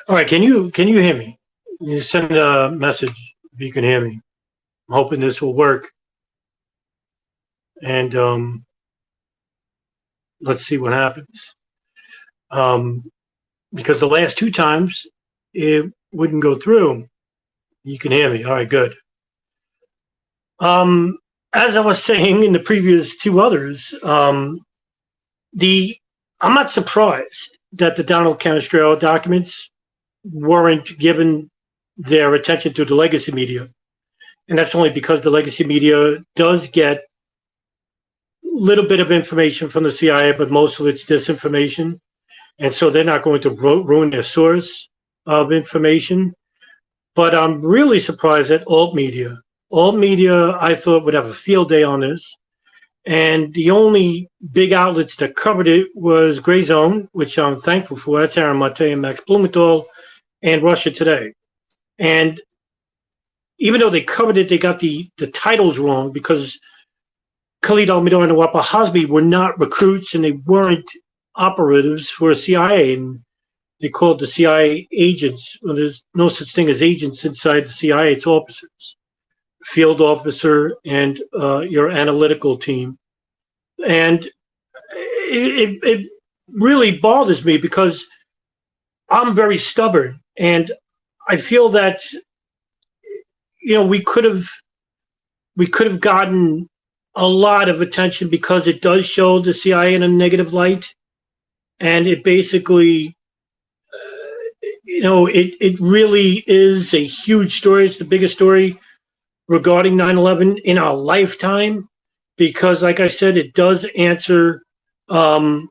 All right, can you hear me? You send a message if you can hear me. I'm hoping this will work. And let's see what happens. Because the last two times it wouldn't go through. You can hear me. All right, good. As I was saying in the previous two others, I'm not surprised that the Donald Canestraro documents weren't given their attention to the legacy media. And that's only because the legacy media does get a little bit of information from the CIA, but most of it's disinformation. And so they're not going to ruin their source of information. But I'm really surprised at alt media. Alt media, I thought, would have a field day on this. And the only big outlets that covered it was Gray Zone, which I'm thankful for. That's Aaron Mate and Max Blumenthal, and Russia Today. And even though they covered it, they got the titles wrong because Khalid al-Mihdhar and Nawaf al-Hazmi were not recruits and they weren't operatives for CIA. And they called the CIA agents. Well, there's no such thing as agents inside the CIA. It's officers, field officer, and your analytical team. And it really bothers me because I'm very stubborn, and I feel that we could have gotten a lot of attention because it does show the CIA in a negative light, and it basically, it really is a huge story. It's the biggest story regarding 9/11 in our lifetime because, like I said, it does answer some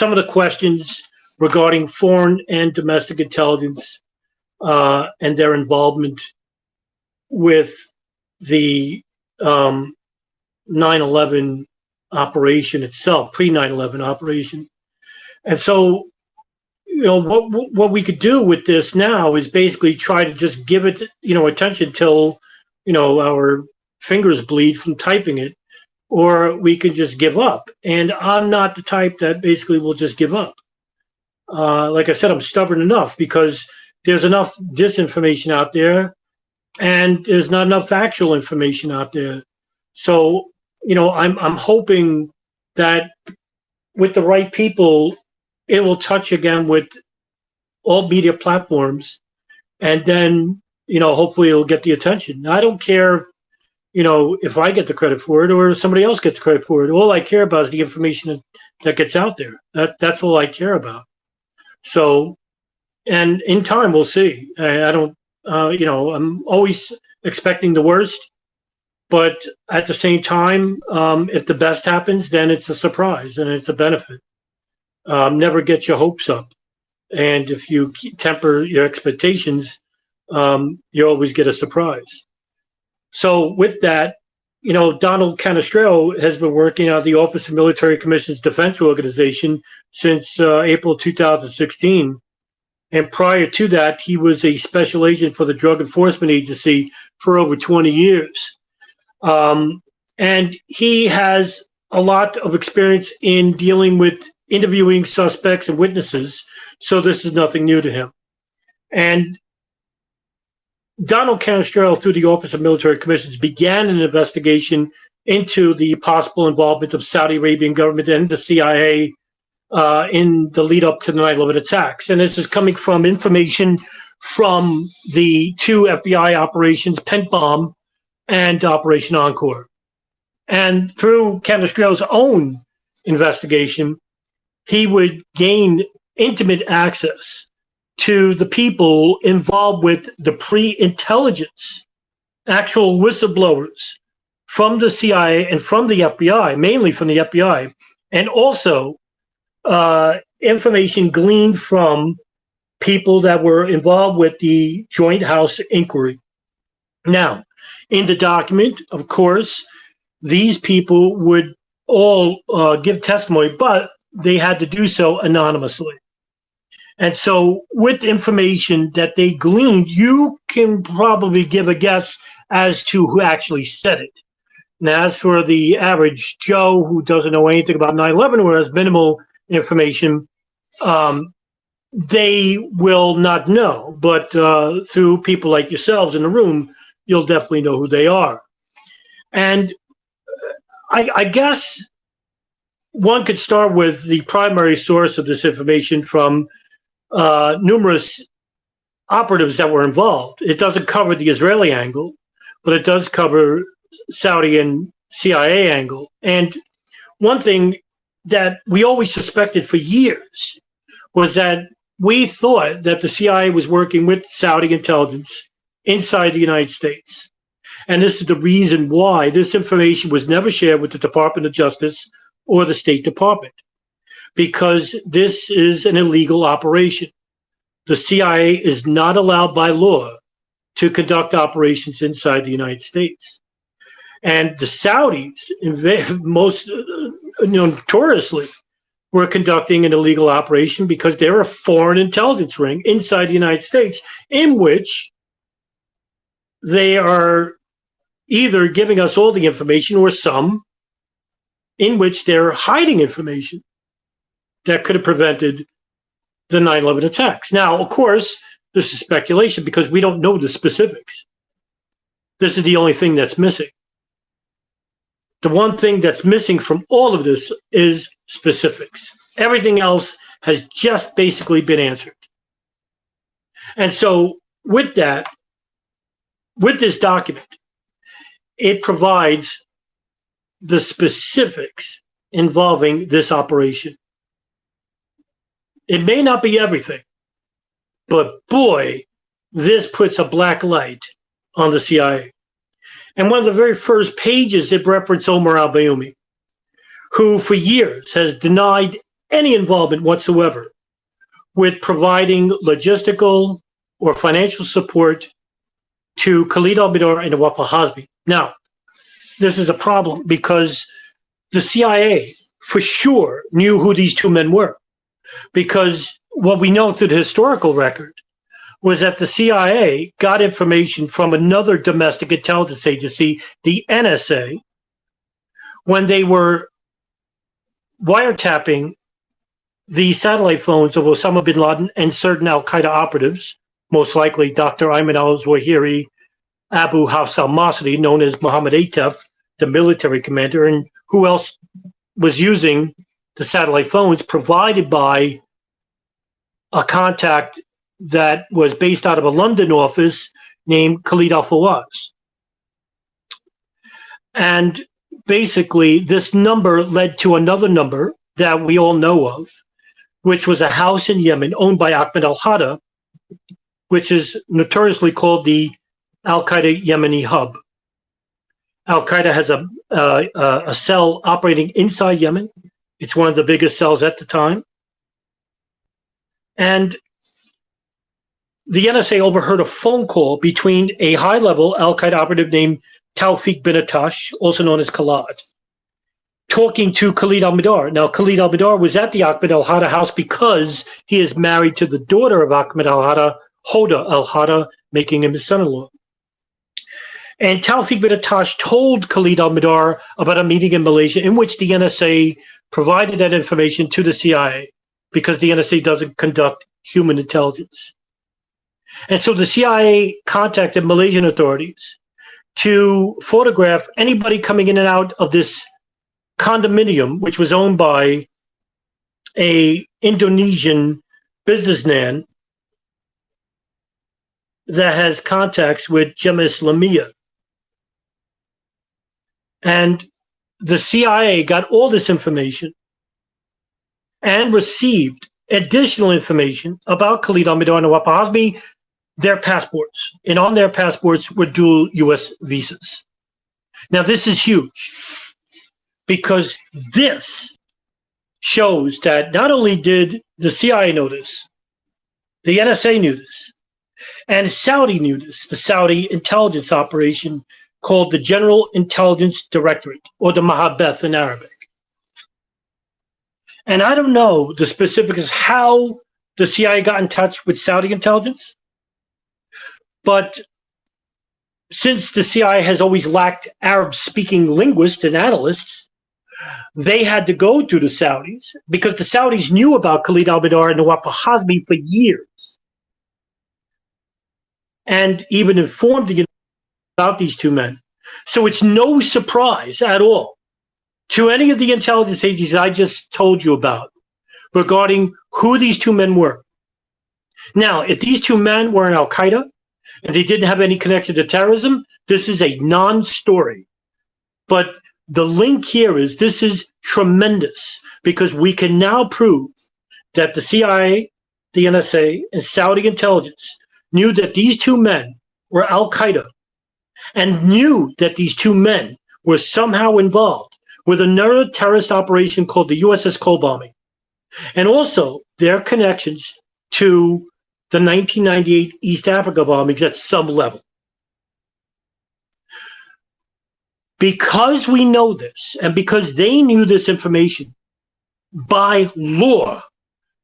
of the questions regarding foreign and domestic intelligence and their involvement with the 9/11 operation itself, pre-9/11 operation. And so, what we could do with this now is basically try to just give it, attention till, our fingers bleed from typing it, or we can just give up. And I'm not the type that basically will just give up. Like I said, I'm stubborn enough because there's enough disinformation out there and there's not enough actual information out there. So, I'm hoping that with the right people, it will touch again with all media platforms, and then, hopefully it'll get the attention. I don't care, if I get the credit for it or somebody else gets credit for it. All I care about is the information that gets out there. That's all I care about. So, and in time, we'll see. I don't, I'm always expecting the worst, but at the same time, if the best happens, then it's a surprise and it's a benefit. Never get your hopes up. And if you temper your expectations, you always get a surprise. So with that, Donald Canestraro has been working at the Office of Military Commissions Defense Organization since April 2016. And prior to that, he was a special agent for the Drug Enforcement Agency for over 20 years. And he has a lot of experience in dealing with interviewing suspects and witnesses. So this is nothing new to him. And Donald Canestraro, through the Office of Military Commissions, began an investigation into the possible involvement of Saudi Arabian government and the CIA in the lead up to the 9/11 attacks. And this is coming from information from the two FBI operations, Pent Bomb and Operation Encore. And through Canestraro's own investigation, he would gain intimate access to the people involved with the pre-intelligence, actual whistleblowers from the CIA and from the FBI, mainly from the FBI, and also information gleaned from people that were involved with the Joint House inquiry. Now, in the document, of course, these people would all give testimony, but they had to do so anonymously. And so with information that they gleaned, you can probably give a guess as to who actually said it. Now, as for the average Joe who doesn't know anything about 9/11 or has minimal information, they will not know, but through people like yourselves in the room, you'll definitely know who they are. And I guess one could start with the primary source of this information from numerous operatives that were involved. It doesn't cover the Israeli angle, but it does cover Saudi and CIA angle. And one thing that we always suspected for years was that we thought that the CIA was working with Saudi intelligence inside the United States. And this is the reason why this information was never shared with the Department of Justice or the State Department, because this is an illegal operation. The CIA is not allowed by law to conduct operations inside the United States. And the Saudis, most notoriously, were conducting an illegal operation because they're a foreign intelligence ring inside the United States, in which they are either giving us all the information or some in which they're hiding information that could have prevented the 9/11 attacks. Now, of course, this is speculation because we don't know the specifics. This is the only thing that's missing. The one thing that's missing from all of this is specifics. Everything else has just basically been answered. And so with that, with this document, it provides the specifics involving this operation. It may not be everything, but boy, this puts a black light on the CIA. And one of the very first pages, it referenced Omar al-Bayoumi, who for years has denied any involvement whatsoever with providing logistical or financial support to Khalid al-Mihdhar and Nawaf al-Hazmi. Now, this is a problem because the CIA for sure knew who these two men were, because what we know through the historical record was that the CIA got information from another domestic intelligence agency, the NSA, when they were wiretapping the satellite phones of Osama bin Laden and certain al-Qaeda operatives, most likely Dr. Ayman al-Zawahiri, Abu Hafs al-Masri, known as Mohammed Atef, the military commander, and who else was using the satellite phones provided by a contact that was based out of a London office named Khalid al-Fawaz. And basically, this number led to another number that we all know of, which was a house in Yemen owned by Ahmed al-Hada, which is notoriously called the Al-Qaeda Yemeni Hub. Al-Qaeda has a cell operating inside Yemen. It's one of the biggest cells at the time. And the NSA overheard a phone call between a high-level Al-Qaeda operative named Tawfiq bin Attash, also known as Khalad, talking to Khalid al-Mihdhar. Now, Khalid al-Mihdhar was at the Ahmed al-Hada house because he is married to the daughter of Ahmed al-Hada, Hoda al-Hada, making him his son-in-law. And Tawfiq bin Attash told Khalid al-Mihdhar about a meeting in Malaysia in which the NSA provided that information to the CIA, because the NSA doesn't conduct human intelligence. And so the CIA contacted Malaysian authorities to photograph anybody coming in and out of this condominium, which was owned by an Indonesian businessman that has contacts with Jemaah Islamiyah. And the CIA got all this information and received additional information about Khalid al-Mihdhar and Nawaf al-Hazmi, their passports. And on their passports were dual U.S. visas. Now, this is huge because this shows that not only did the CIA know this, the NSA knew this, and Saudi knew this, the Saudi intelligence operation called the General Intelligence Directorate, or the Mahabeth in Arabic. And I don't know the specifics of how the CIA got in touch with Saudi intelligence, but since the CIA has always lacked Arab-speaking linguists and analysts, They had to go to the Saudis because the Saudis knew about Khalid al-Mihdhar and Nawaf al-Hazmi for years, and even informed the about these two men. So it's no surprise at all to any of the intelligence agencies I just told you about regarding who these two men were. Now, if these two men were in Al-Qaeda and they didn't have any connection to terrorism, this is a non-story. But the link here is this is tremendous because we can now prove that the CIA, the NSA, and Saudi intelligence knew that these two men were Al-Qaeda and knew that these two men were somehow involved with another terrorist operation called the USS Cole bombing, and also their connections to the 1998 East Africa bombings at some level. Because we know this, and because they knew this information, by law,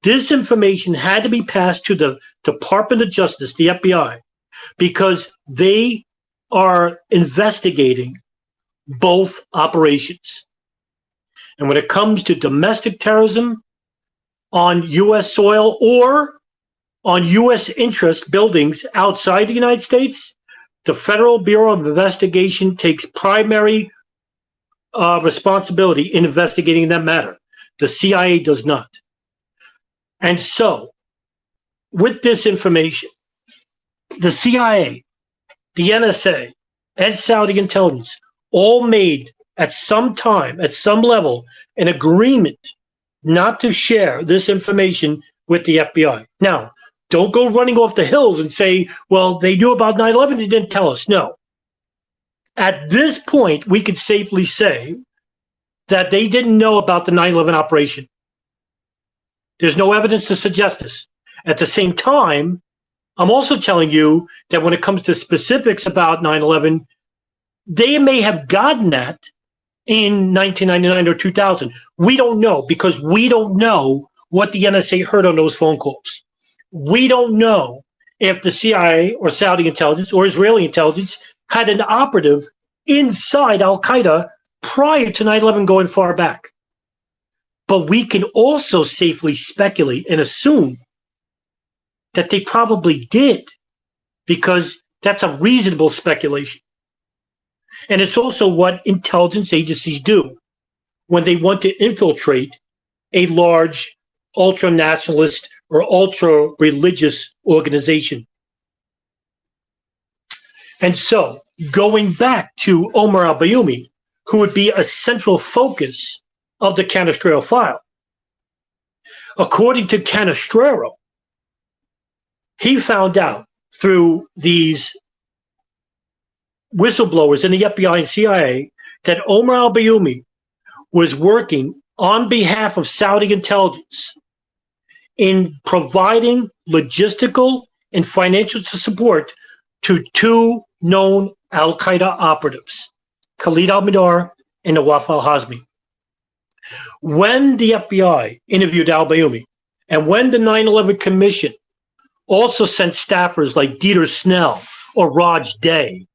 this information had to be passed to the Department of Justice, the FBI, because they are investigating both operations. And when it comes to domestic terrorism on U.S. soil or on U.S. interest buildings outside the United States, the Federal Bureau of Investigation takes primary responsibility in investigating that matter. The CIA does not. And so, with this information, the CIA, the NSA, and Saudi intelligence all made at some time, at some level, an agreement not to share this information with the FBI. Now, don't go running off the hills and say, well, they knew about 9/11, they didn't tell us. No. At this point, we could safely say that they didn't know about the 9/11 operation. There's no evidence to suggest this. At the same time, I'm also telling you that when it comes to specifics about 9/11, they may have gotten that in 1999 or 2000. We don't know because we don't know what the NSA heard on those phone calls. We don't know if the CIA or Saudi intelligence or Israeli intelligence had an operative inside Al-Qaeda prior to 9/11 going far back. But we can also safely speculate and assume that they probably did, because that's a reasonable speculation. And it's also what intelligence agencies do when they want to infiltrate a large ultra-nationalist or ultra-religious organization. And so, going back to Omar al-Bayoumi, who would be a central focus of the Canestraro file, according to Canestraro, he found out through these whistleblowers in the FBI and CIA that Omar al-Bayoumi was working on behalf of Saudi intelligence in providing logistical and financial support to two known Al-Qaeda operatives, Khalid al-Mihdhar and Nawaf al-Hazmi. When the FBI interviewed al-Bayoumi, and when the 9/11 Commission also sent staffers like Dieter Snell or Raj Day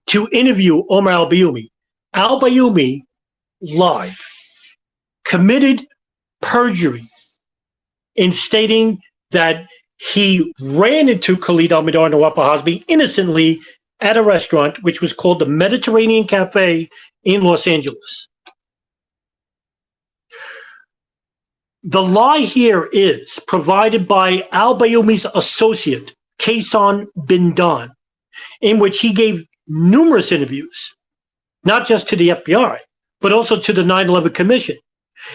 to interview Omar al-Bayoumi, al-Bayoumi lied, committed perjury in stating that he ran into Khalid al-Mihdhar and Nawaf al-Hazmi innocently at a restaurant which was called the Mediterranean Cafe in Los Angeles. The lie here is provided by al-Bayoumi's associate, Kaysan Bindan, in which he gave numerous interviews, not just to the FBI, but also to the 9/11 Commission,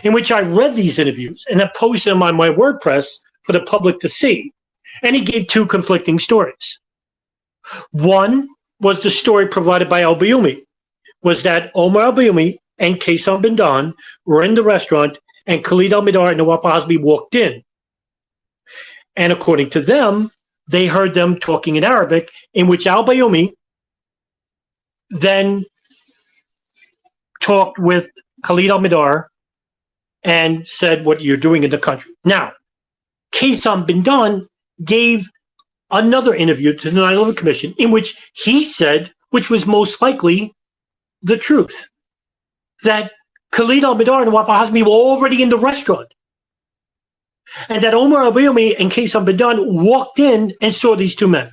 in which I read these interviews and have posted them on my WordPress for the public to see. And he gave two conflicting stories. One was the story provided by al-Bayoumi, was that Omar al-Bayoumi and Kaysan Bindan were in the restaurant and Khalid al-Mihdhar and Nawaf al-Hazmi walked in. And according to them, they heard them talking in Arabic, in which al-Bayoumi then talked with Khalid al-Mihdhar and said what you're doing in the country. Now, Kaysan Bindan gave another interview to the 9/11 Commission in which he said, which was most likely the truth, that Khalid al-Mihdhar and Wafa Hasmi were already in the restaurant. And that Omar al-Bayoumi and Qais al-Bidan walked in and saw these two men.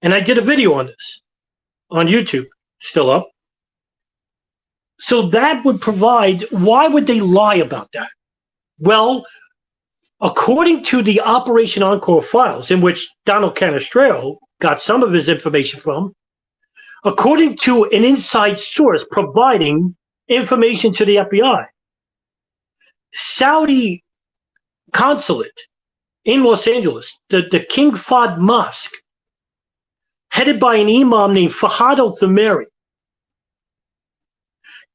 And I did a video on this on YouTube, still up. So that would provide, why would they lie about that? Well, according to the Operation Encore files, in which Donald Canestraro got some of his information from, according to an inside source providing information to the FBI, Saudi consulate in Los Angeles, the King Fahd Mosque, headed by an imam named Fahad al-Thamari,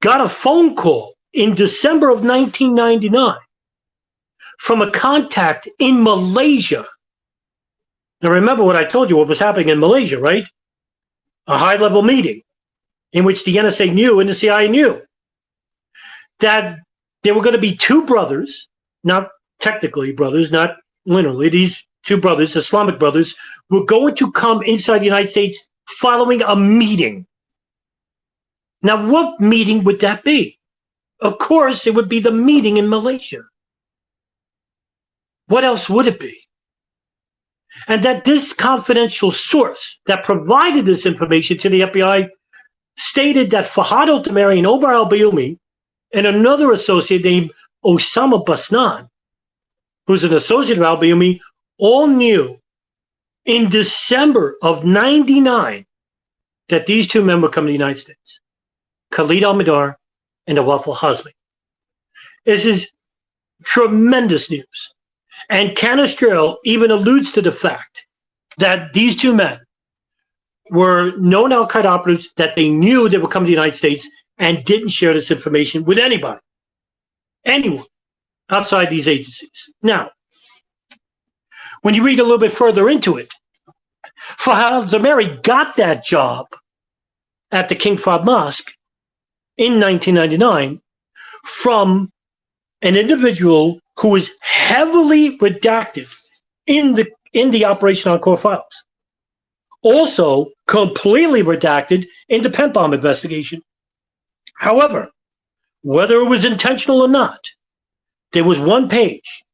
got a phone call in December of 1999 from a contact in Malaysia. Now remember what I told you, what was happening in Malaysia, right? A high-level meeting in which the NSA knew and the CIA knew that there were going to be two brothers, not technically brothers, not literally, these two brothers, Islamic brothers, were going to come inside the United States following a meeting. Now, what meeting would that be? Of course, it would be the meeting in Malaysia. What else would it be? And that this confidential source that provided this information to the FBI stated that Fahad al-Thamari and Omar al-Bayoumi and another associate named Osama Basnan, who's an associate of al-Bayoumi, all knew in December of '99 that these two men were coming to the United States, Khalid al-Mihdhar and Wafa Hasmi. This is tremendous news. And Canestraro even alludes to the fact that these two men were known al-Qaeda operatives, that they knew they were coming to the United States and didn't share this information with anybody, anyone outside these agencies. Now, when you read a little bit further into it, Fahad al-Thamari got that job at the King Fahd Mosque in 1999 from an individual who was heavily redacted in the Operation Encore files. Also completely redacted in the Pent Bomb investigation. However, whether it was intentional or not, there was one page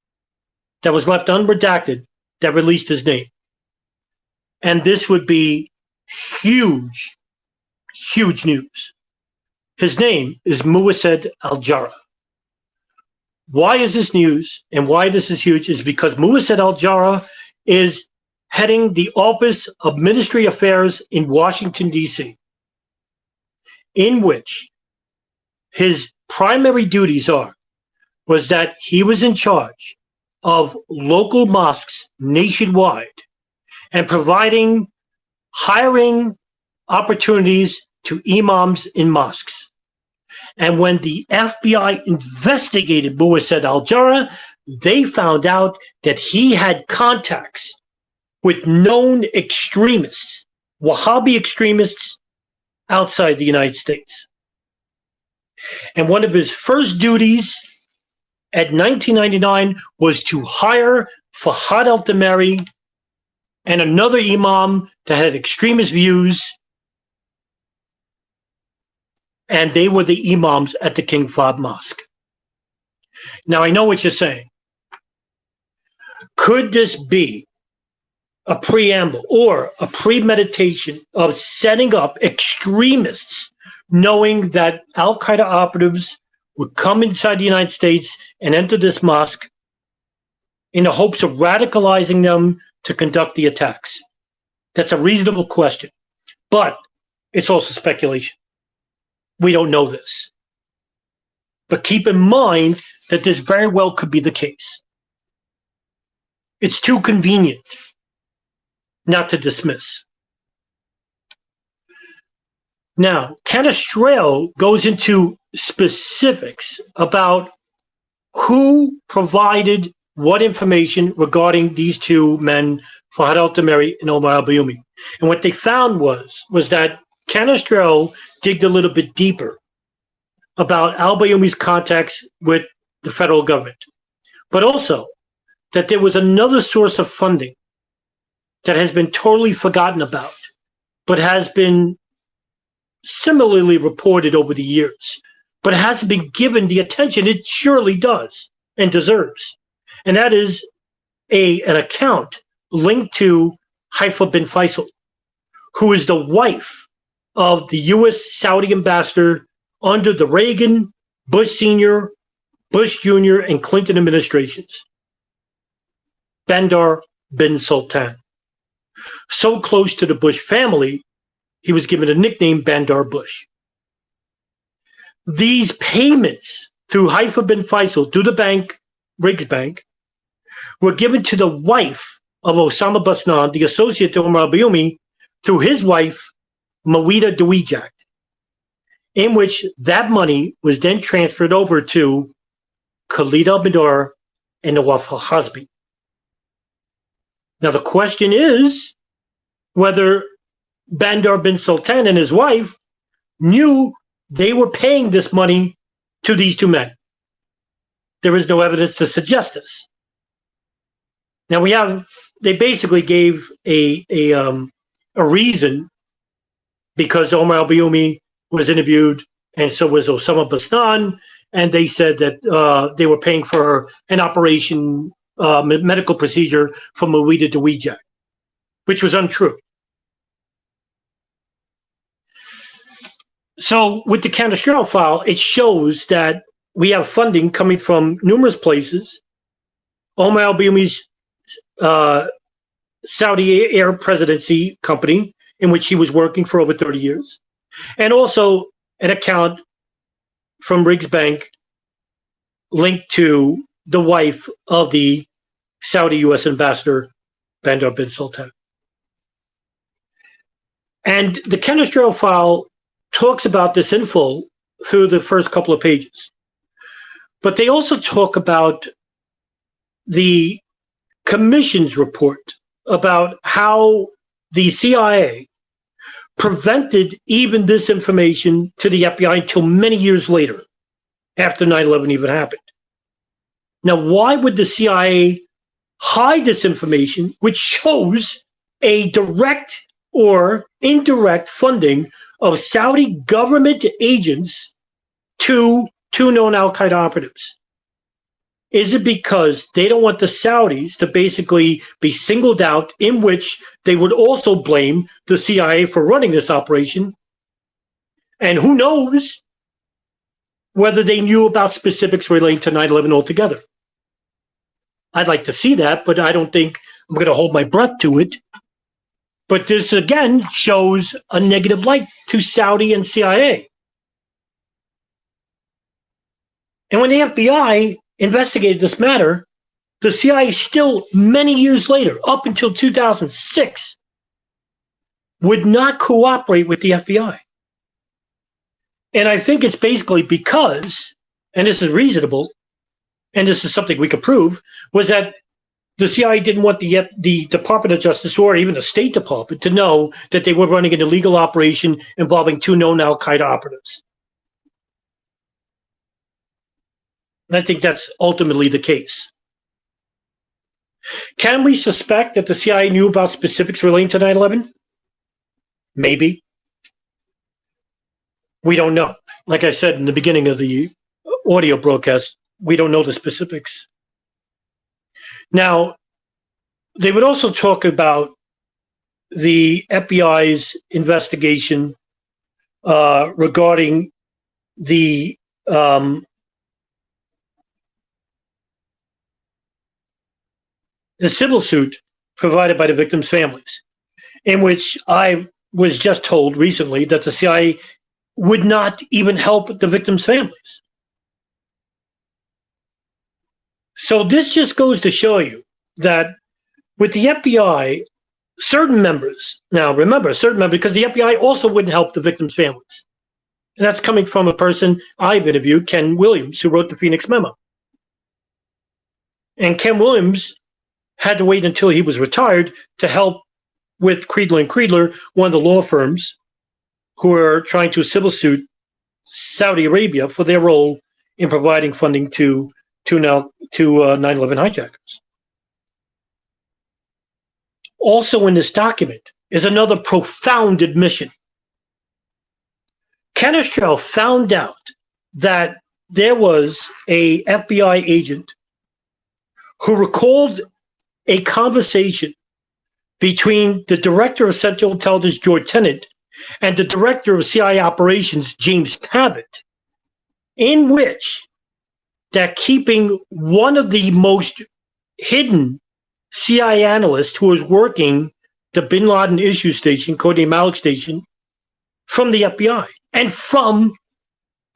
that was left unredacted that released his name. And this would be huge, huge news. His name is Muwased Al-Jarrah. Why is this news and why this is huge is because Muwased Al-Jarrah is heading the Office of Ministry Affairs in Washington, D.C., in which his primary duties was that he was in charge of local mosques nationwide and providing hiring opportunities to imams in mosques. And when the FBI investigated Muwased Al-Jarrah, they found out that he had contacts with known extremists, Wahhabi extremists outside the United States. And one of his first duties at 1999 was to hire Fahad al-Thamari and another imam that had extremist views, and they were the imams at the King Fahd Mosque. Now, I know what you're saying. Could this be a preamble or a premeditation of setting up extremists, knowing that al-Qaeda operatives would come inside the United States and enter this mosque in the hopes of radicalizing them to conduct the attacks? That's a reasonable question, but it's also speculation. We don't know this. But keep in mind that this very well could be the case. It's too convenient not to dismiss. Now, Canestraro goes into specifics about who provided what information regarding these two men, Fahad al-Thamari and Omar al-Bayoumi. And what they found was that Canestraro digged a little bit deeper about al-Bayoumi's contacts with the federal government, but also that there was another source of funding that has been totally forgotten about, but has been similarly reported over the years, but it hasn't been given the attention it surely does and deserves. And that is an account linked to Haifa bin Faisal, who is the wife of the U.S. Saudi ambassador under the Reagan, Bush Sr., Bush Jr., and Clinton administrations, Bandar bin Sultan. So close to the Bush family, he was given a nickname Bandar Bush. These payments through Haifa bin Faisal to the bank, Riggs Bank, were given to the wife of Osama Basnan, the associate to Omar al-Bayoumi, through his wife, Mawida Dawijak, in which that money was then transferred over to Khalid al-Badr and Nawaf al-Hazmi. Now the question is whether Bandar bin Sultan and his wife knew they were paying this money to these two men. There is no evidence to suggest this. Now they basically gave a reason, because Omar al-Bayoumi was interviewed and so was Osama Basnan, and they said that they were paying for an operation, medical procedure for Mawida Dawijak, which was untrue. So with the Canestraro file, it shows that we have funding coming from numerous places. Omar al-Bayoumi's Saudi Air Presidency company, in which he was working for over 30 years, and also an account from Riggs Bank linked to the wife of the Saudi U.S. ambassador, Bandar bin Sultan. And the Canestraro file talks about this in full through the first couple of pages. But they also talk about the commission's report about how the CIA prevented even this information to the FBI until many years later, after 9/11 even happened. Now, why would the CIA hide this information, which shows a direct or indirect funding of Saudi government agents to two known al-Qaeda operatives? Is it because they don't want the Saudis to basically be singled out, in which they would also blame the CIA for running this operation? And who knows whether they knew about specifics relating to 9/11 altogether? I'd like to see that, but I don't think I'm going to hold my breath to it. But this, again, shows a negative light to Saudi and CIA. And when the FBI investigated this matter, the CIA still, many years later, up until 2006, would not cooperate with the FBI. And I think it's basically because, and this is reasonable, and this is something we could prove, was that the CIA didn't want the Department of Justice or even the State Department to know that they were running an illegal operation involving two known al-Qaeda operatives. And I think that's ultimately the case. Can we suspect that the CIA knew about specifics relating to 9/11? Maybe. We don't know. Like I said in the beginning of the audio broadcast, we don't know the specifics. Now, they would also talk about the FBI's investigation regarding the civil suit provided by the victims' families, in which I was just told recently that the CIA would not even help the victims' families. So this just goes to show you that with the FBI, certain members, now remember, certain members, because the FBI also wouldn't help the victims' families. And that's coming from a person I've interviewed, Ken Williams, who wrote the Phoenix Memo. And Ken Williams had to wait until he was retired to help with Creedler & Creedler, one of the law firms who are trying to civil suit Saudi Arabia for their role in providing funding to 9/11 hijackers. Also in this document is another profound admission. Canestraro found out that there was a FBI agent who recalled a conversation between the director of Central Intelligence, George Tenet, and the director of CIA operations, James Pavitt, in which that keeping one of the most hidden CIA analysts who was working the Bin Laden issue station, codename Malik Station, from the FBI and from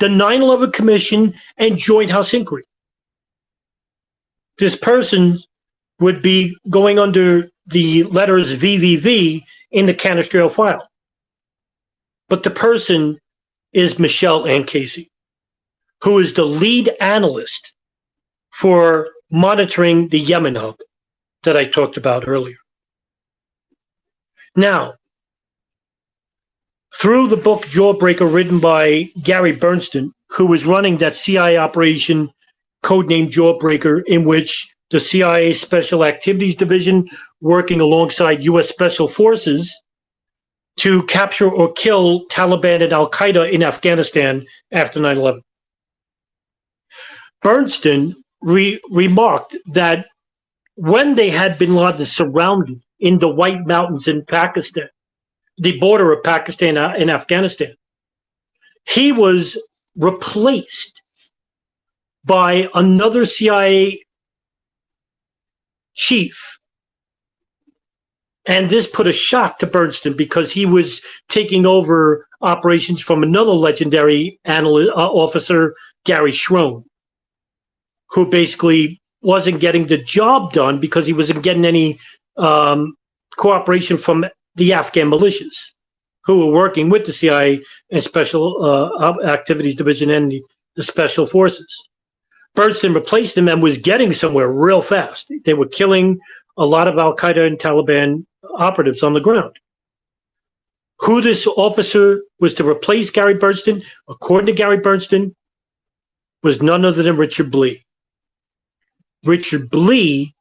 the 9/11 Commission and Joint House Inquiry. This person would be going under the letters VVV in the Canestraro file. But the person is Michelle Ann Casey, who is the lead analyst for monitoring the Yemen hub that I talked about earlier. Now, through the book Jawbreaker, written by Gary Bernstein, who was running that CIA operation codenamed Jawbreaker, in which the CIA Special Activities Division, working alongside U.S. Special Forces, to capture or kill Taliban and Al-Qaeda in Afghanistan after 9/11. Bernstein remarked that when they had bin Laden surrounded in the White Mountains in Pakistan, the border of Pakistan and Afghanistan, he was replaced by another CIA chief. And this put a shock to Bernstein because he was taking over operations from another legendary officer, Gary Schroen, who basically wasn't getting the job done because he wasn't getting any cooperation from the Afghan militias who were working with the CIA and Special Activities Division and the Special Forces. Bernstein replaced him and was getting somewhere real fast. They were killing a lot of Al-Qaeda and Taliban operatives on the ground. Who this officer was to replace Gary Bernstein, according to Gary Bernstein, was none other than Richard Blee. Richard Blee,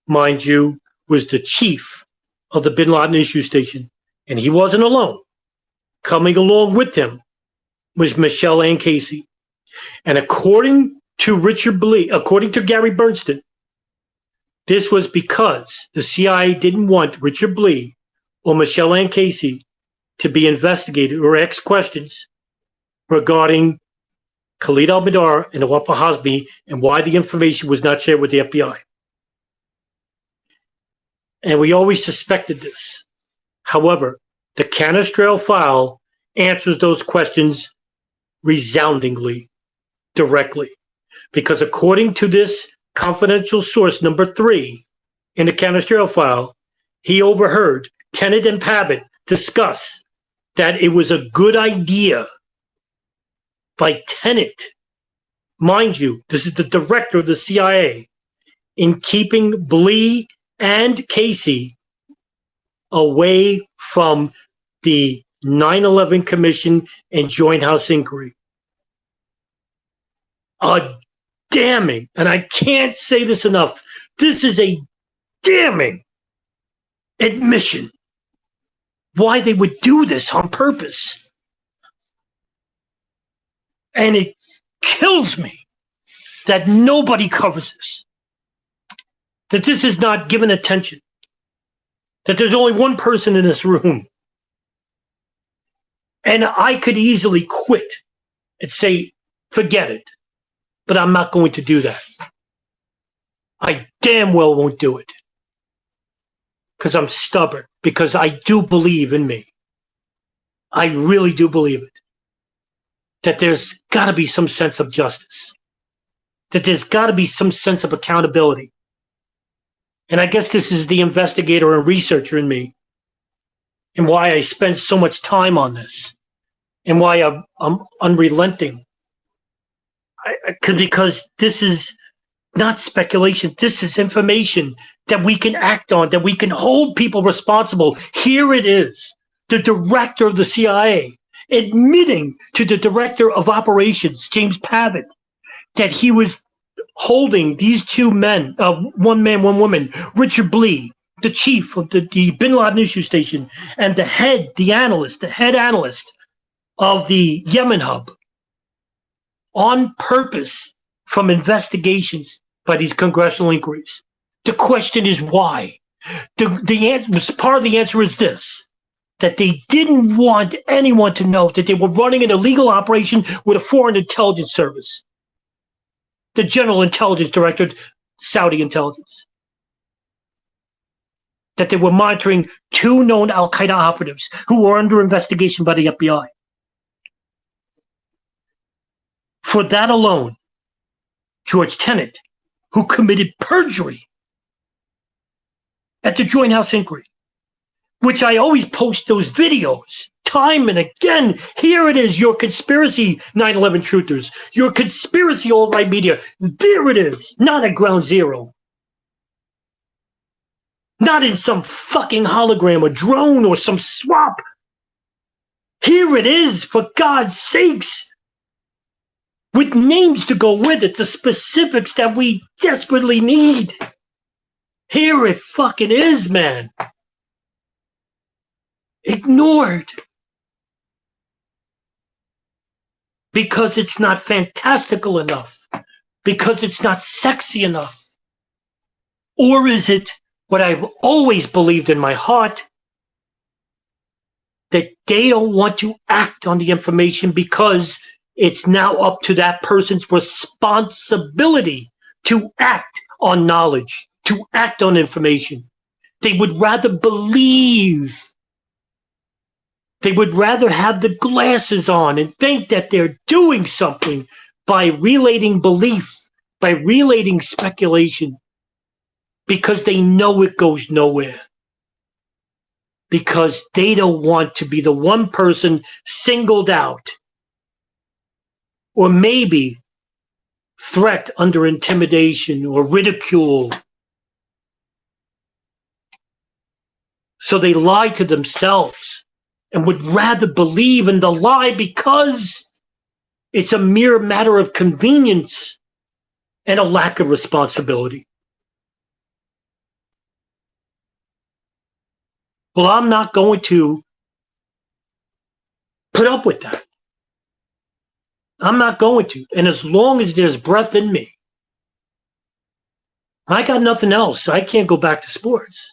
mind you, was the chief of the Bin Laden issue station, and he wasn't alone. Coming along with him was Michelle Ann Casey. And according to Richard Blee, according to Gary Bernstein, this was because the CIA didn't want Richard Blee or Michelle Ann Casey to be investigated or asked questions regarding Khalid al-Mihdhar and Awaf al-Hazmi and why the information was not shared with the FBI. And we always suspected this. However, the Canestraro file answers those questions resoundingly, directly. Because according to this confidential source number 3 in the Canestraro file, he overheard Tenet and Pavitt discuss that it was a good idea by Tenet, mind you, this is the director of the CIA, in keeping Blee and Casey away from the 9/11 Commission and Joint House Inquiry. A damning, and I can't say this enough, this is a damning admission why they would do this on purpose. And it kills me that nobody covers this, that this is not given attention, that there's only one person in this room. And I could easily quit and say, forget it. But I'm not going to do that. I damn well won't do it. Because I'm stubborn. Because I do believe in me. I really do believe it. That there's got to be some sense of justice. That there's got to be some sense of accountability. And I guess this is the investigator and researcher in me. And why I spend so much time on this. And why I'm unrelenting. Because this is not speculation. This is information that we can act on, that we can hold people responsible. Here it is, the director of the CIA admitting to the director of operations, James Pavitt, that he was holding these two men, one man, one woman, Richard Blee, the chief of the Bin Laden issue station, and the head analyst of the Yemen hub, on purpose from investigations by these congressional inquiries. The question is why? Part of the answer is this, that they didn't want anyone to know that they were running an illegal operation with a foreign intelligence service. The General Intelligence Director, Saudi intelligence. That they were monitoring 2 known Al-Qaeda operatives who were under investigation by the FBI. For that alone, George Tenet, who committed perjury at the Joint House inquiry, which I always post those videos time and again. Here it is, your conspiracy 9/11 truthers, your conspiracy alt-right media. There it is, not at ground zero. Not in some fucking hologram or drone or some swap. Here it is, for God's sakes, with names to go with it, the specifics that we desperately need. Here it fucking is, man. Ignored. Because it's not fantastical enough. Because it's not sexy enough. Or is it what I've always believed in my heart, that they don't want to act on the information because it's now up to that person's responsibility to act on knowledge, to act on information. They would rather believe. They would rather have the glasses on and think that they're doing something by relating belief, by relating speculation, because they know it goes nowhere. Because they don't want to be the one person singled out, or maybe threat under intimidation or ridicule. So they lie to themselves and would rather believe in the lie because it's a mere matter of convenience and a lack of responsibility. Well, I'm not going to put up with that. I'm not going to. And as long as there's breath in me, I got nothing else. I can't go back to sports.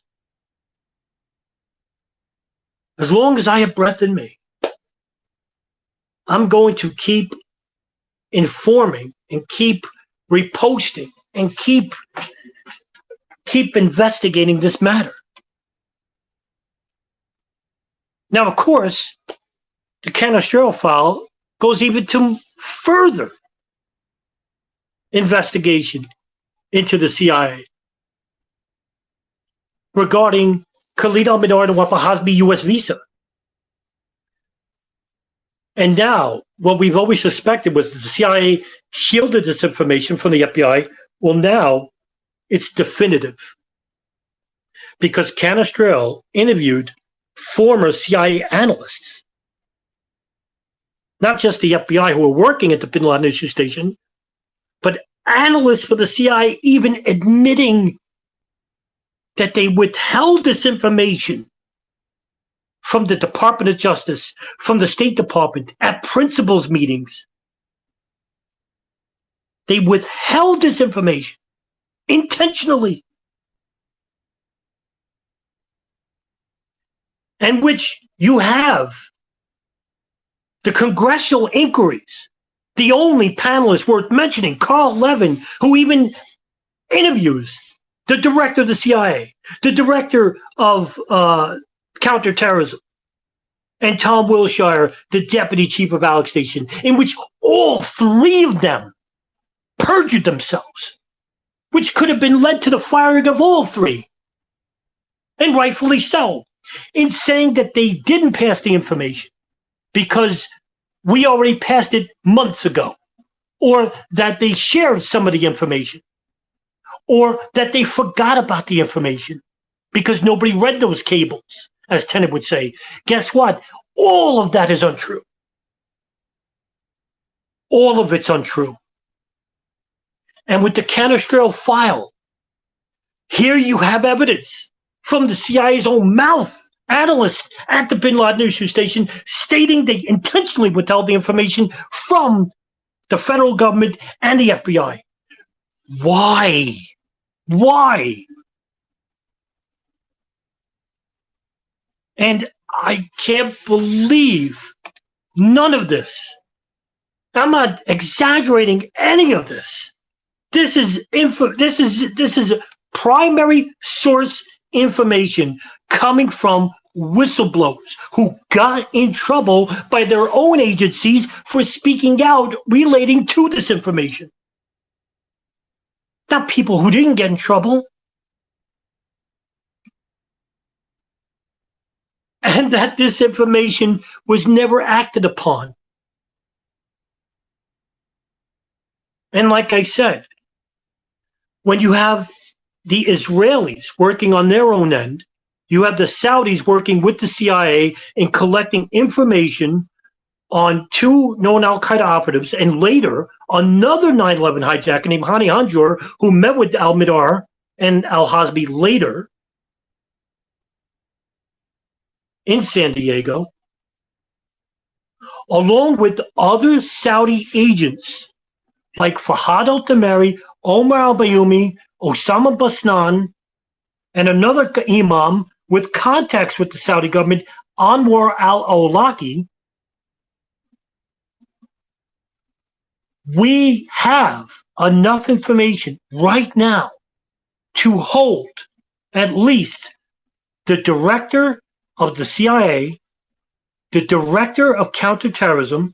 As long as I have breath in me, I'm going to keep informing and keep reposting and keep investigating this matter. Now, of course, the Canestraro file goes even to further investigation into the CIA regarding Khalid al-Mihdhar and Wapa Hasbi U.S. visa. And now, what we've always suspected was that the CIA shielded this information from the FBI. Well, now it's definitive, because Canestraro interviewed former CIA analysts, not just the FBI who were working at the Bin Laden issue station, but analysts for the CIA even admitting that they withheld this information from the Department of Justice, from the State Department, at principals meetings. They withheld this information intentionally. And which you have the congressional inquiries, the only panelist worth mentioning, Carl Levin, who even interviews the director of the CIA, the director of counterterrorism, and Tom Wilshire, the deputy chief of Alex Station, in which all 3 of them perjured themselves, which could have been led to the firing of all 3, and rightfully so, in saying that they didn't pass the information because we already passed it months ago, or that they shared some of the information, or that they forgot about the information because nobody read those cables, as Tenet would say. Guess what? All of that is untrue. All of it's untrue. And with the Canestraro file, here you have evidence from the CIA's own mouth, analysts at the Bin Laden issue station, stating they intentionally withheld the information from the federal government and the FBI. Why? Why? And I can't believe none of this. I'm not exaggerating any of this. This is primary source information coming from whistleblowers who got in trouble by their own agencies for speaking out relating to this information. Not people who didn't get in trouble. And that this information was never acted upon. And like I said, when you have the Israelis working on their own end, you have the Saudis working with the CIA in collecting information on two known al-Qaeda operatives, and later another 9/11 hijacker named Hani Hanjour, who met with al-Midar and al-Hazmi later in San Diego, along with other Saudi agents like Fahad al-Tamari, Omar al-Bayoumi, Osama Basnan, and another imam with contacts with the Saudi government, Anwar al-Awlaki. We have enough information right now to hold at least the director of the CIA, the director of counterterrorism,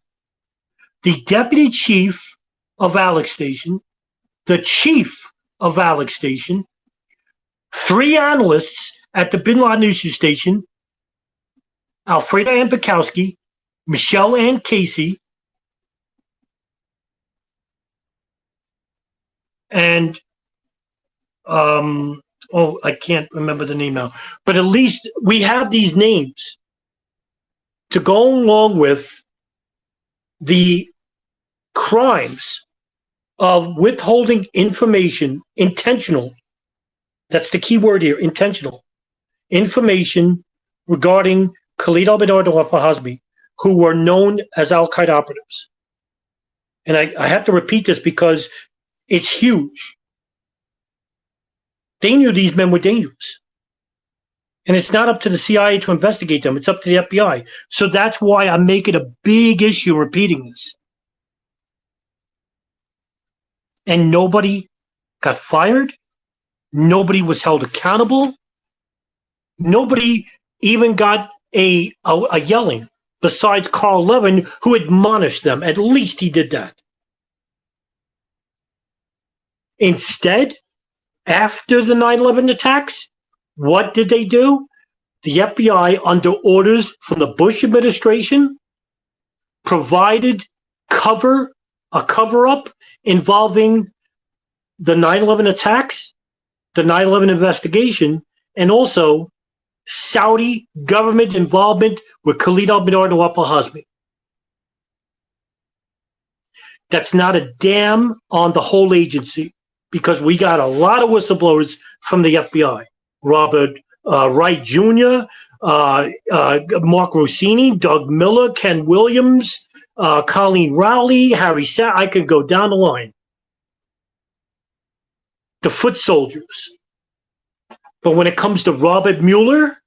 the deputy chief of Alex Station, the chief of Alex Station, 3 analysts at the Bin Laden issue station, Alfreda Ann Bukowski, Michelle Ann Casey, and I can't remember the name now, but at least we have these names to go along with the crimes of withholding information, intentional. That's the key word here, intentional. Information regarding Khalid al-Midar and al-Hazmi, who were known as al-Qaeda operatives. And I have to repeat this because it's huge. They knew these men were dangerous. And it's not up to the CIA to investigate them. It's up to the FBI. So that's why I'm making a big issue repeating this. And nobody got fired. Nobody was held accountable. Nobody even got a yelling besides Carl Levin, who admonished them. At least he did that. Instead, after the 9/11 attacks, what did they do? The FBI, under orders from the Bush administration, provided a cover-up involving the 9/11 attacks, the 9/11 investigation, and also Saudi government involvement with Khalid al-Midar and al-Hazmi. That's not a damn on the whole agency, because we got a lot of whistleblowers from the FBI. Robert Wright Jr., Mark Rossini, Doug Miller, Ken Williams, Colleen Rowley, Harry I could go down the line. The foot soldiers. But when it comes to Robert Mueller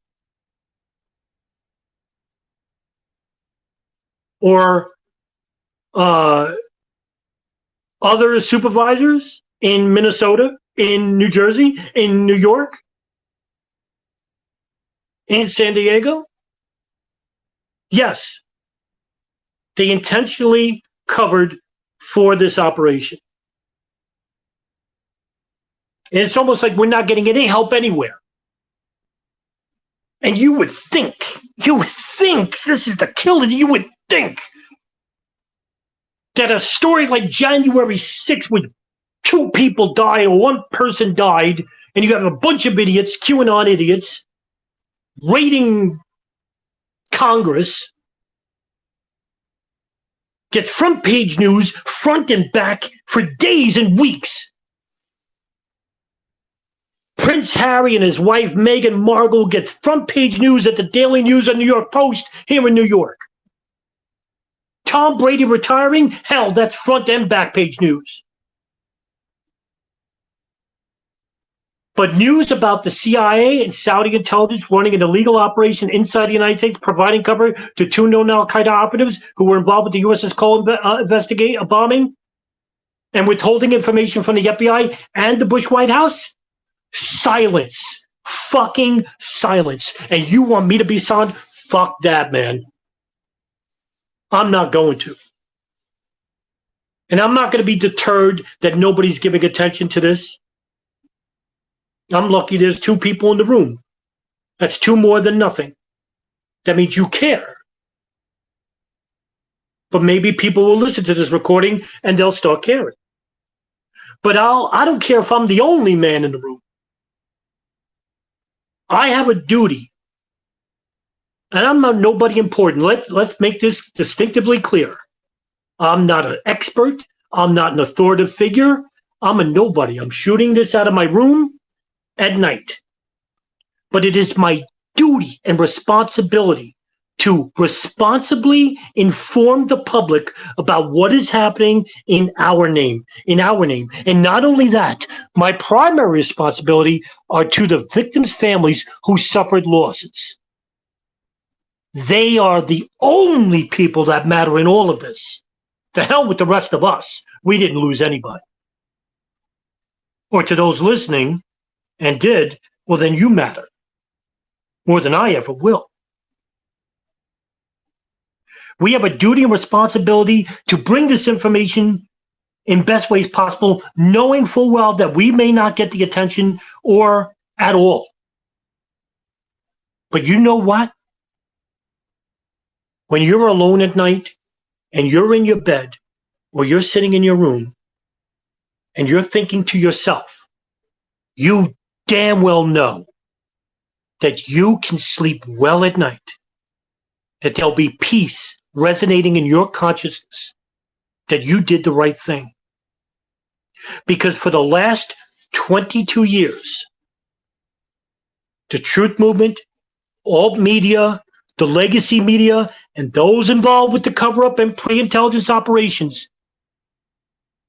or other supervisors in Minnesota, in New Jersey, in New York, in San Diego, yes, they intentionally covered for this operation. And it's almost like we're not getting any help anywhere. And you would think, this is the killer, you would think that a story like January 6th, with 2 people died or 1 person died, and you have a bunch of idiots, QAnon idiots, raiding Congress, gets front page news, front and back, for days and weeks. Prince Harry and his wife Meghan Markle gets front page news at the Daily News and New York Post here in New York. Tom Brady retiring? Hell, that's front and back page news. But news about the CIA and Saudi intelligence running an illegal operation inside the United States, providing cover to 2 known Al-Qaeda operatives who were involved with the USS Cole investigate a bombing and withholding information from the FBI and the Bush White House? Silence. Fucking silence. And you want me to be silent? Fuck that, man. I'm not going to. And I'm not going to be deterred that nobody's giving attention to this. I'm lucky there's 2 people in the room. That's 2 more than nothing. That means you care. But maybe people will listen to this recording and they'll start caring. But I don't care if I'm the only man in the room. I have a duty. And I'm not nobody important. Let's make this distinctively clear. I'm not an expert. I'm not an authoritative figure. I'm a nobody. I'm shooting this out of my room at night. But it is my duty and responsibility to responsibly inform the public about what is happening in our name. And not only that, my primary responsibility are to the victims' families who suffered losses. They are the only people that matter in all of this. The hell with the rest of us. We didn't lose anybody. Or to those listening and did, well, then you matter more than I ever will. We have a duty and responsibility to bring this information in best ways possible, knowing full well that we may not get the attention or at all. But you know what? When you're alone at night and you're in your bed or you're sitting in your room and you're thinking to yourself, you damn well know that you can sleep well at night, that there'll be peace resonating in your consciousness, that you did the right thing. Because for the last 22 years, the truth movement, alt media, the legacy media, and those involved with the cover-up and pre-intelligence operations,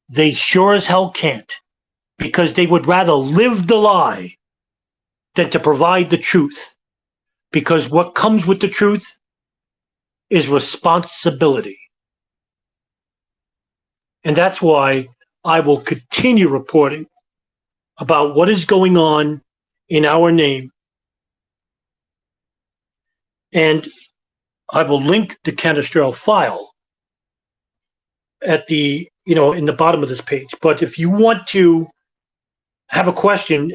they sure as hell can't, because they would rather live the lie than to provide the truth. Because what comes with the truth is responsibility. And that's why I will continue reporting about what is going on in our name. And I will link the Canestraro file at the, in the bottom of this page. But if you want to have a question,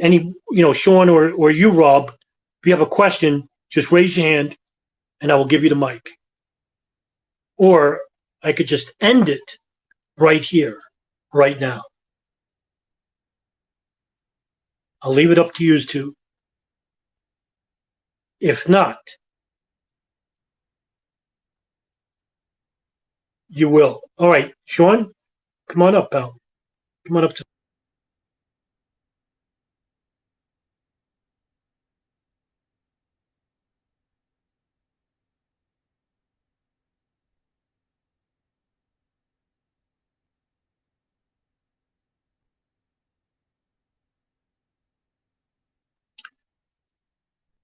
Sean or you, Rob, if you have a question, just raise your hand and I will give you the mic. Or I could just end it right here, right now. I'll leave it up to you two. If not, you will. All right, Sean, come on up, pal. Come on up to.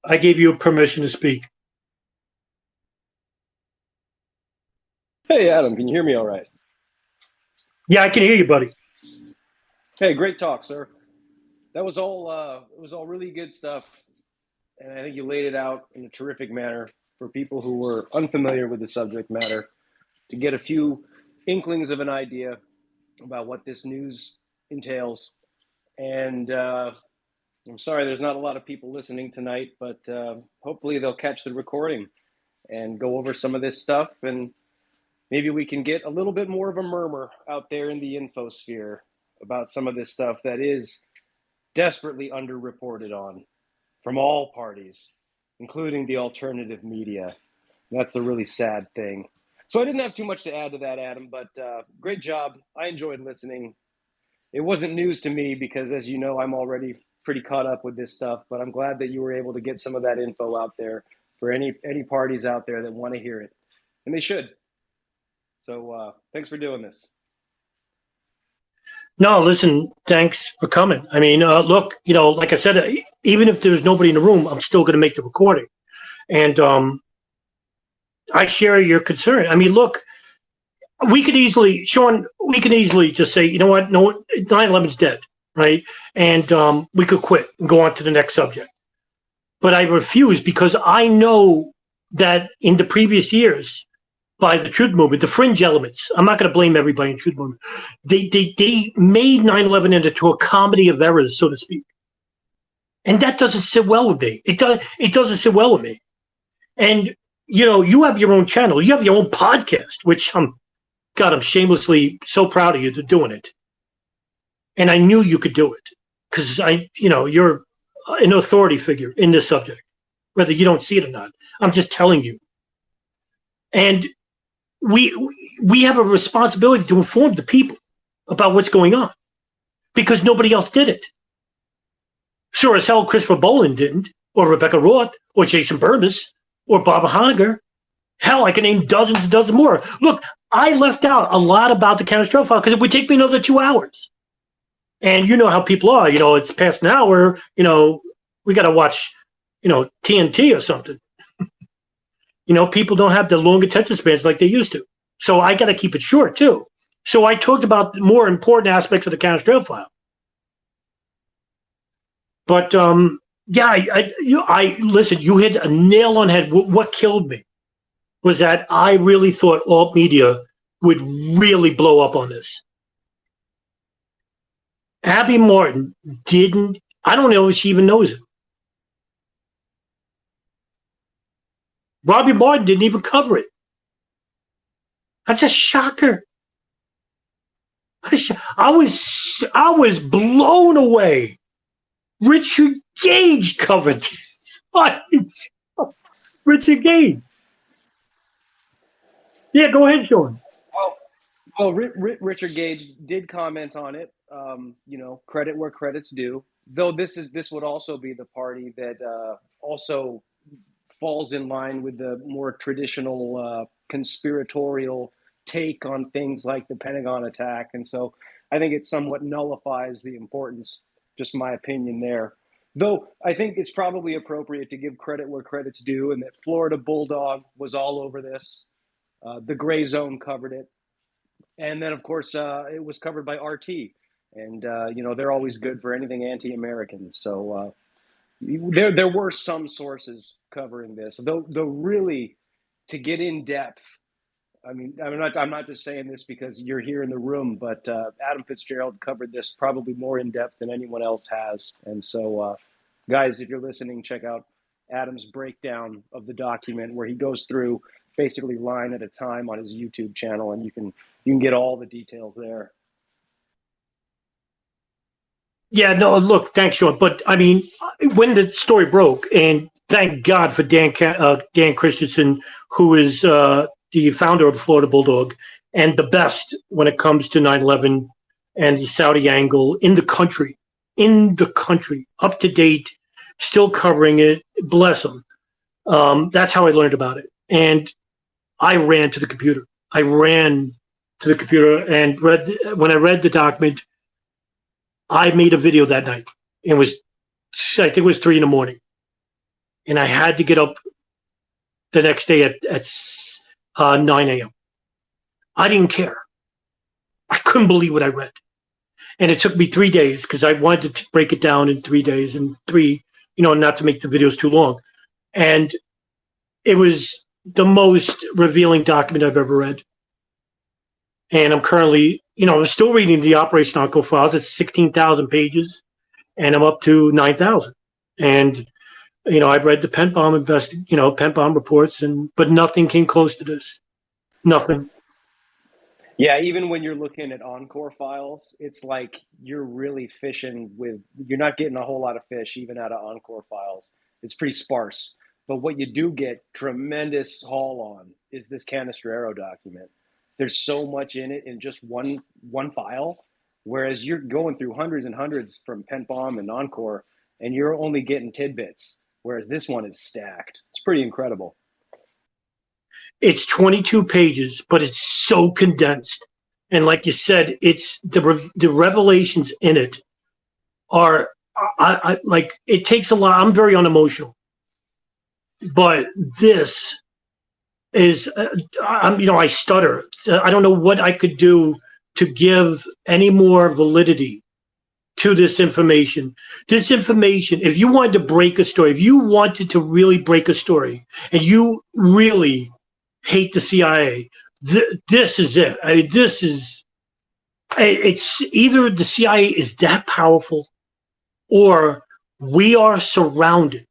I gave you permission to speak. Hey, Adam, can you hear me all right? Yeah, I can hear you, buddy. Hey, great talk, sir. That was all. It was all really good stuff, and I think you laid it out in a terrific manner for people who were unfamiliar with the subject matter to get a few inklings of an idea about what this news entails. And I'm sorry there's not a lot of people listening tonight, but hopefully they'll catch the recording and go over some of this stuff, and maybe we can get a little bit more of a murmur out there in the infosphere about some of this stuff that is desperately underreported on from all parties, including the alternative media. That's the really sad thing. So I didn't have too much to add to that, Adam, but great job. I enjoyed listening. It wasn't news to me because, as you know, I'm already pretty caught up with this stuff, but I'm glad that you were able to get some of that info out there for any parties out there that want to hear it. And they should. So thanks for doing this. No, listen, thanks for coming. I mean, look, like I said, even if there's nobody in the room, I'm still going to make the recording. And I share your concern. I mean, look, Sean, we could easily just say, you know what, no, 9/11's dead, right? And we could quit and go on to the next subject. But I refuse because I know that in the previous years, by the truth movement, the fringe elements, I'm not going to blame everybody in the truth movement. They made 9/11 into a comedy of errors, so to speak. And that doesn't sit well with me. It doesn't sit well with me. And you have your own channel, you have your own podcast, which I'm shamelessly so proud of you for doing it. And I knew you could do it because you're an authority figure in this subject, whether you don't see it or not. I'm just telling you. And we have a responsibility to inform the people about what's going on because nobody else did it. Sure as hell Christopher Boland didn't, or Rebecca Roth, or Jason Bermas, or Bob Honegger. Hell, I can name dozens and dozens more. Look, I left out a lot about the Canestraro file because it would take me another 2 hours. And you know how people are. It's past an hour. We got to watch, TNT or something. People don't have the long attention spans like they used to. So I got to keep it short too. So I talked about the more important aspects of the Canestraro file. But yeah, I listen. You hit a nail on the head. What killed me was that I really thought alt media would really blow up on this. Abby Martin didn't. I don't know if she even knows it. Robbie Martin didn't even cover it. That's a shocker. I was blown away. Richard Gage covered this. What? Richard Gage. Yeah, go ahead, Sean. Well, Richard Gage did comment on it. Credit where credit's due. Though this would also be the party that also falls in line with the more traditional conspiratorial take on things like the Pentagon attack, and so I think it somewhat nullifies the importance. Just my opinion there. Though I think it's probably appropriate to give credit where credit's due, and that Florida Bulldog was all over this. The Gray Zone covered it. And then, of course, it was covered by RT, and they're always good for anything anti-American. So there were some sources covering this, though really to get in depth. I mean, I'm not just saying this because you're here in the room, but Adam Fitzgerald covered this probably more in depth than anyone else has. And so, guys, if you're listening, check out Adam's breakdown of the document where he goes through basically line at a time on his YouTube channel, and you can get all the details there. Yeah, no, look, thanks, Sean. But I mean, when the story broke, and thank God for Dan Christensen, who is the founder of Florida Bulldog and the best when it comes to 9/11 and the Saudi angle in the country, up to date, still covering it. Bless him. That's how I learned about it. And I ran to the computer. And when I read the document, I made a video that night. I think it was 3 a.m. And I had to get up the next day at 9 a.m. I didn't care. I couldn't believe what I read. And it took me 3 days because I wanted to break it down in 3 days and not to make the videos too long. And it was the most revealing document I've ever read. And I'm currently, I'm still reading the Operation Encore files. It's 16,000 pages, and I'm up to 9,000. And, I've read the Pent Bomb reports, but nothing came close to this. Nothing. Yeah, even when you're looking at Encore files, it's like you're really fishing you're not getting a whole lot of fish even out of Encore files. It's pretty sparse. But what you do get tremendous haul on is this Canestraro document. There's so much in it in just one file, whereas you're going through hundreds and hundreds from Pent Bomb and Encore, and you're only getting tidbits, whereas this one is stacked. It's pretty incredible. It's 22 pages, but it's so condensed. And like you said, it's the revelations in it are, I like, it takes a lot. I'm very unemotional, but this is, I stutter. I don't know what I could do to give any more validity to this information. This information, if you wanted to break a story, if you wanted to really break a story, and you really hate the CIA, this is it. I mean, it's either the CIA is that powerful, or we are surrounded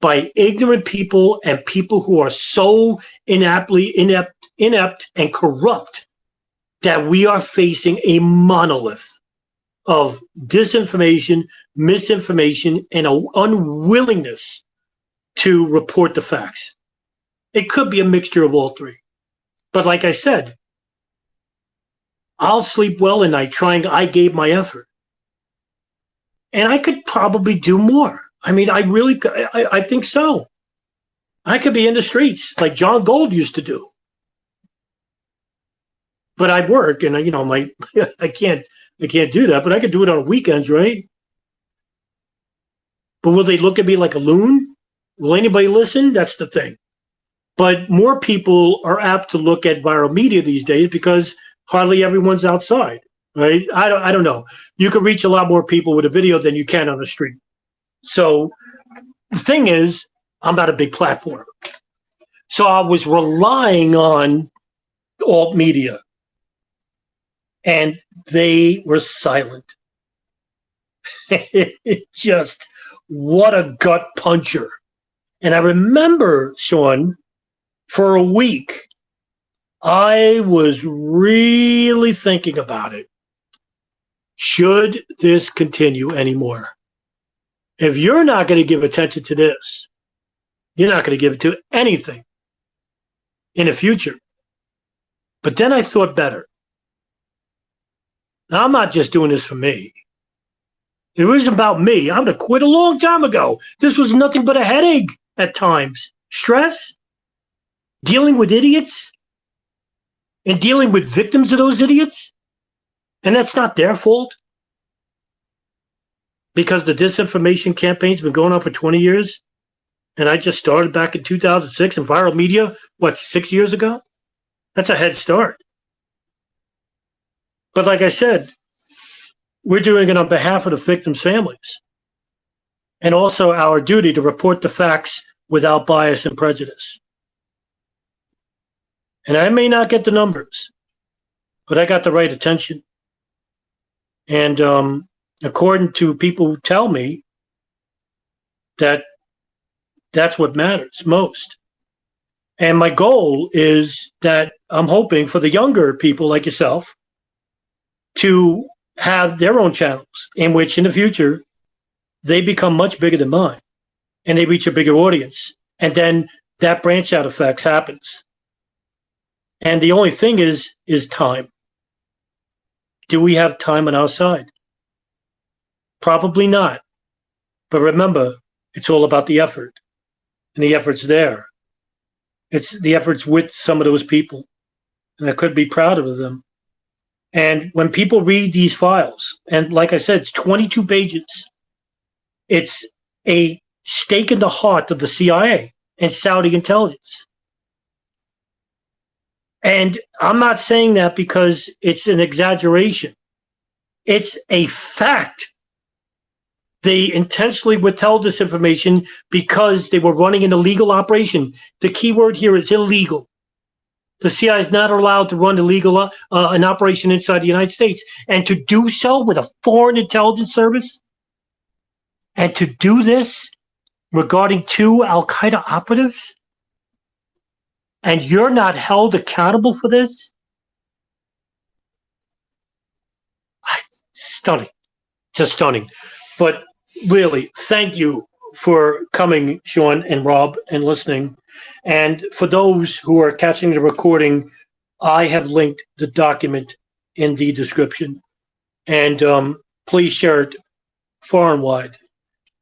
by ignorant people and people who are so inept and corrupt that we are facing a monolith of disinformation, misinformation, and an unwillingness to report the facts. It could be a mixture of all three. But like I said, I'll sleep well at night I gave my effort. And I could probably do more. I mean, I think so. I could be in the streets like John Gold used to do. But I work, and I can't do that, but I could do it on weekends, right? But will they look at me like a loon? Will anybody listen? That's the thing. But more people are apt to look at viral media these days because hardly everyone's outside, right? I don't know. You can reach a lot more people with a video than you can on the street. So the thing is, I'm not a big platform. So I was relying on alt media, and they were silent. Just, what a gut puncher. And I remember, Sean, for a week, I was really thinking about it. Should this continue anymore? If you're not going to give attention to this, you're not going to give it to anything in the future. But then I thought better. Now, I'm not just doing this for me. It was about me. I would have quit a long time ago. This was nothing but a headache at times. Stress, dealing with idiots, and dealing with victims of those idiots. And that's not their fault. Because the disinformation campaign's been going on for 20 years. And I just started back in 2006 in viral media, 6 years ago? That's a head start. But like I said, we're doing it on behalf of the victims' families. And also our duty to report the facts without bias and prejudice. And I may not get the numbers, but I got the right attention. And according to people who tell me that that's what matters most. And my goal is that I'm hoping for the younger people like yourself to have their own channels in which in the future they become much bigger than mine and they reach a bigger audience. And then that branch out effects happens. And the only thing is time. Do we have time on our side? Probably not. But remember, it's all about the effort. And the effort's there. It's the effort's with some of those people. And I could be proud of them. And when people read these files, and like I said, it's 22 pages. It's a stake in the heart of the CIA and Saudi intelligence. And I'm not saying that because it's an exaggeration. It's a fact. They intentionally withheld this information because they were running an illegal operation. The key word here is illegal. The CIA is not allowed to run illegal an operation inside the United States. And to do so with a foreign intelligence service, and to do this regarding 2 Al-Qaeda operatives, and you're not held accountable for this? Stunning. Just stunning. But really, thank you for coming, Sean and Rob, and listening. And for those who are catching the recording, I have linked the document in the description. And please share it far and wide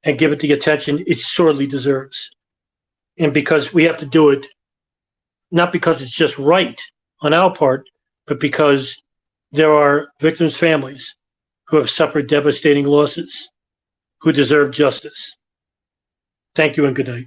and give it the attention it sorely deserves. And because we have to do it not because it's just right on our part, but because there are victims' families who have suffered devastating losses, who deserve justice. Thank you and good night.